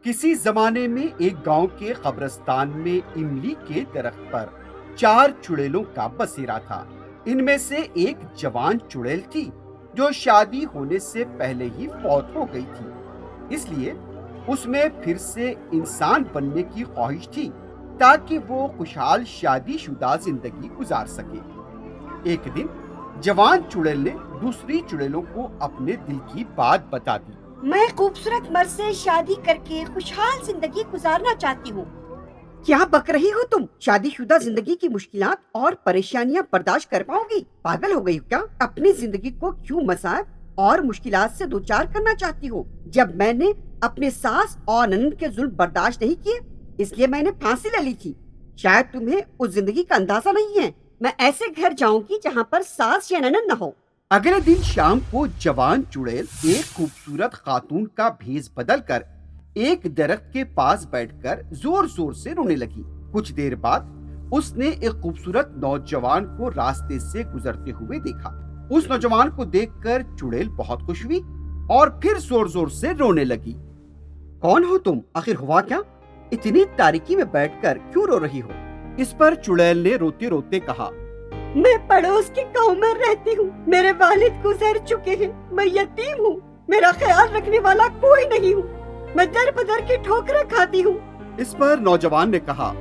کسی زمانے میں ایک گاؤں کے قبرستان میں املی کے درخت پر 4 چڑیلوں کا بسیرا تھا۔ ان میں سے ایک جوان چڑیل تھی جو شادی ہونے سے پہلے ہی فوت ہو گئی تھی، اس لیے اس میں پھر سے انسان بننے کی خواہش تھی تاکہ وہ خوشحال شادی شدہ زندگی گزار سکے۔ ایک دن جوان چڑیل نے دوسری چڑیلوں کو اپنے دل کی بات بتا دی۔ میں خوبصورت مرد سے شادی کر کے خوشحال زندگی گزارنا چاہتی ہوں۔ کیا بک رہی ہو تم؟ شادی شدہ زندگی کی مشکلات اور پریشانیاں برداشت کر پاؤ گی؟ پاگل ہو گئی ہو کیا؟ اپنی زندگی کو کیوں مسائب اور مشکلات سے دوچار کرنا چاہتی ہو؟ جب میں نے اپنے ساس اور نند کے ظلم برداشت نہیں کیے، اس لیے میں نے پھانسی لے لی تھی۔ شاید تمہیں اس زندگی کا اندازہ نہیں ہے۔ میں ایسے گھر جاؤں گی جہاں پر ساس یا نند نہ ہو۔ اگلے دن شام کو جوان چڑیل ایک خوبصورت خاتون کا بھیس بدل کر ایک درخت کے پاس بیٹھ کر زور زور سے رونے لگی۔ کچھ دیر بعد اس نے ایک خوبصورت نوجوان کو راستے سے گزرتے ہوئے دیکھا۔ اس نوجوان کو دیکھ کر چڑیل بہت خوش ہوئی اور پھر زور زور سے رونے لگی۔ کون ہو تم؟ آخر ہوا کیا؟ اتنی تاریکی میں بیٹھ کر کیوں رو رہی ہو؟ اس پر چڑیل نے روتے روتے کہا، میں پڑوس کے گاؤں میں رہتی ہوں، میرے والد گزر چکے ہیں، میں یتیم ہوں، میرا خیال رکھنے والا کوئی نہیں ہوں، میں در بدر کی ٹھوکریں کھاتی ہوں۔ اس پر نوجوان نے کہا،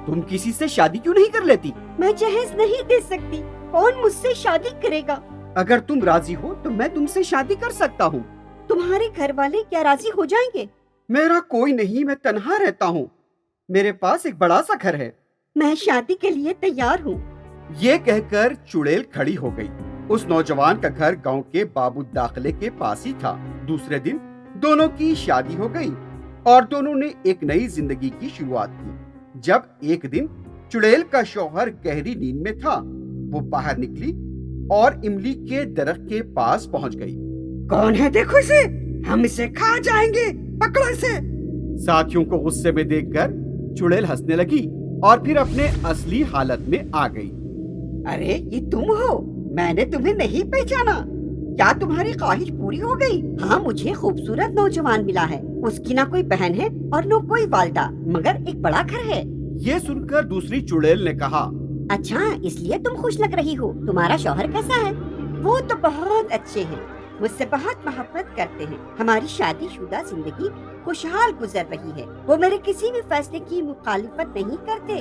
تم کسی سے شادی کیوں نہیں کر لیتی؟ میں جہیز نہیں دے سکتی، کون مجھ سے شادی کرے گا؟ اگر تم راضی ہو تو میں تم سے شادی کر سکتا ہوں۔ تمہارے گھر والے کیا راضی ہو جائیں گے؟ میرا کوئی نہیں، میں تنہا رہتا ہوں، میرے پاس ایک بڑا سا گھر ہے۔ میں شادی کے لیے تیار ہوں۔ یہ کہہ کر چڑیل کھڑی ہو گئی۔ اس نوجوان کا گھر گاؤں کے باب الداخلے کے پاس ہی تھا۔ دوسرے دن دونوں کی شادی ہو گئی اور دونوں نے ایک نئی زندگی کی شروعات کی۔ جب ایک دن چڑیل کا شوہر گہری نیند میں تھا، وہ باہر نکلی اور املی کے درخت کے پاس پہنچ گئی۔ کون ہے دیکھو اسے، ہم اسے کھا جائیں گے، پکڑو اسے۔ ساتھیوں کو غصے میں دیکھ کر چڑیل ہنسنے لگی اور پھر اپنے اصلی حالت میں آ گئی۔ ارے یہ تم ہو، میں نے تمہیں نہیں پہچانا۔ کیا تمہاری خواہش پوری ہو گئی؟ ہاں، مجھے خوبصورت نوجوان ملا ہے، اس کی نہ کوئی بہن ہے اور نہ کوئی والدہ، مگر ایک بڑا گھر ہے۔ یہ سن کر دوسری چڑیل نے کہا، اچھا، اس لیے تم خوش لگ رہی ہو۔ تمہارا شوہر کیسا ہے؟ وہ تو بہت اچھے ہیں، مجھ سے بہت محبت کرتے ہیں، ہماری شادی شدہ زندگی خوشحال گزر رہی ہے، وہ میرے کسی بھی فیصلے کی مخالفت نہیں کرتے،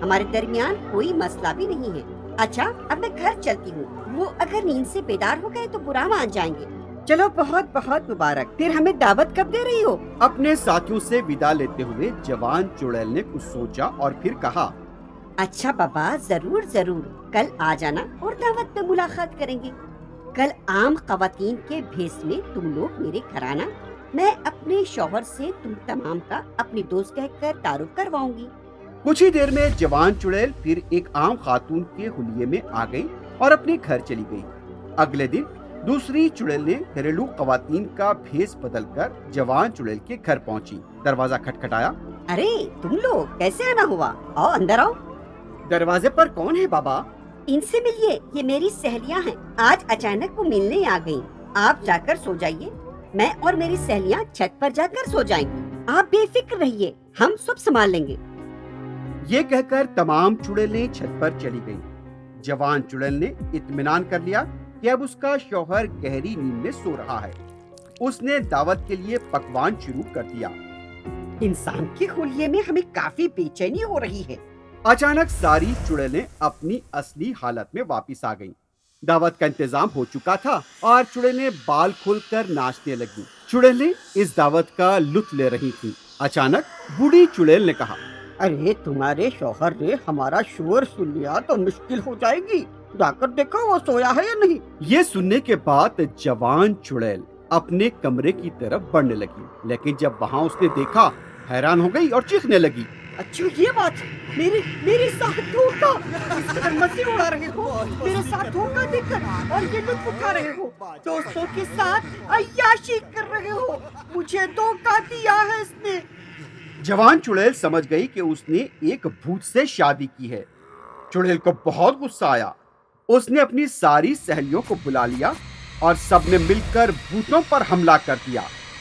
ہمارے درمیان کوئی مسئلہ بھی نہیں ہے۔ اچھا، اب میں گھر چلتی ہوں، وہ اگر نیند سے بیدار ہو گئے تو برا مان جائیں گے۔ چلو، بہت بہت مبارک۔ پھر ہمیں دعوت کب دے رہی ہو؟ اپنے ساتھیوں سے ودا لیتے ہوئے جوان چڑیل نے کچھ سوچا اور پھر کہا، اچھا بابا، ضرور ضرور، کل آ جانا اور دعوت پہ ملاقات کریں گے۔ کل عام خواتین کے بھیس میں تم لوگ میرے گھر آنا، میں اپنے شوہر سے تم تمام کا اپنی دوست کہہ کر تعارف کرواؤں گی۔ کچھ ہی دیر میں جوان چڑیل پھر ایک عام خاتون کے حلیے میں آ گئی اور اپنے گھر چلی گئی۔ اگلے دن دوسری چڑیل نے گھریلو خواتین کا بھیس بدل کر جوان چڑیل کے گھر پہنچی۔ دروازہ کھٹکھٹایا۔ ارے تم لوگ کیسے آنا ہوا؟ آؤ اندر آؤ۔ دروازے پر کون ہے بابا؟ ان سے ملیے، یہ میری سہیلیاں ہیں، آج اچانک وہ ملنے آ گئیں۔ آپ جا کر سو جائیے، میں اور میری سہیلیاں چھت پر جا کر سو جائیں گی، آپ بے فکر رہیے، ہم سب سنبھال لیں گے۔ یہ کہہ کر تمام چڑیلیں چھت پر چلی گئیں۔ جوان چڑیل نے اطمینان کر لیا کہ اب اس کا شوہر گہری نیند میں سو رہا ہے۔ اس نے دعوت کے لیے پکوان شروع کر دیا۔ انسان کے حلیے میں ہمیں کافی بے چینی ہو رہی ہے۔ اچانک ساری چڑیلیں اپنی اصلی حالت میں واپس آ گئیں۔ دعوت کا انتظام ہو چکا تھا اور چڑیلیں بال کھول کر ناچنے لگیں۔ چڑیلیں اس دعوت کا لطف لے رہی تھیں۔ اچانک بوڑھی چڑیل نے کہا، ارے تمہارے شوہر نے ہمارا شور سن لیا تو مشکل ہو جائے گی، جا کر دیکھو وہ سویا ہے یا نہیں۔ یہ سننے کے بعد جوان چڑیل اپنے کمرے کی طرف بڑھنے لگی، لیکن جب وہاں اس نے دیکھا حیران ہو گئی اور چیخنے لگی، اچھا یہ بات، میرے ساتھ دھوکا، اس قدر مزے اڑا رہے ہو، میرے ساتھ دھوکا دے کر اور یہ لطف اٹھا رہے ہو، دوستوں کے ساتھ عیاشی کر رہے ہو، مجھے دھوکا دیا ہے اس نے۔ جوان چڑیل سمجھ گئی کہ اس نے ایک بھوت سے شادی کی ہے۔ چڑیل کو بہت غصہ آیا۔ اس نے اپنی ساری سہیلیوں کو بلا لیا اور سب نے مل کر بھوتوں پر حملہ کر دیا۔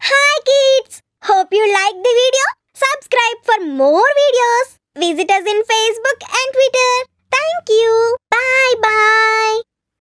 Hi kids! Hope you liked the video. Subscribe for more videos. Visit us in Facebook and Twitter. Thank you. Bye bye.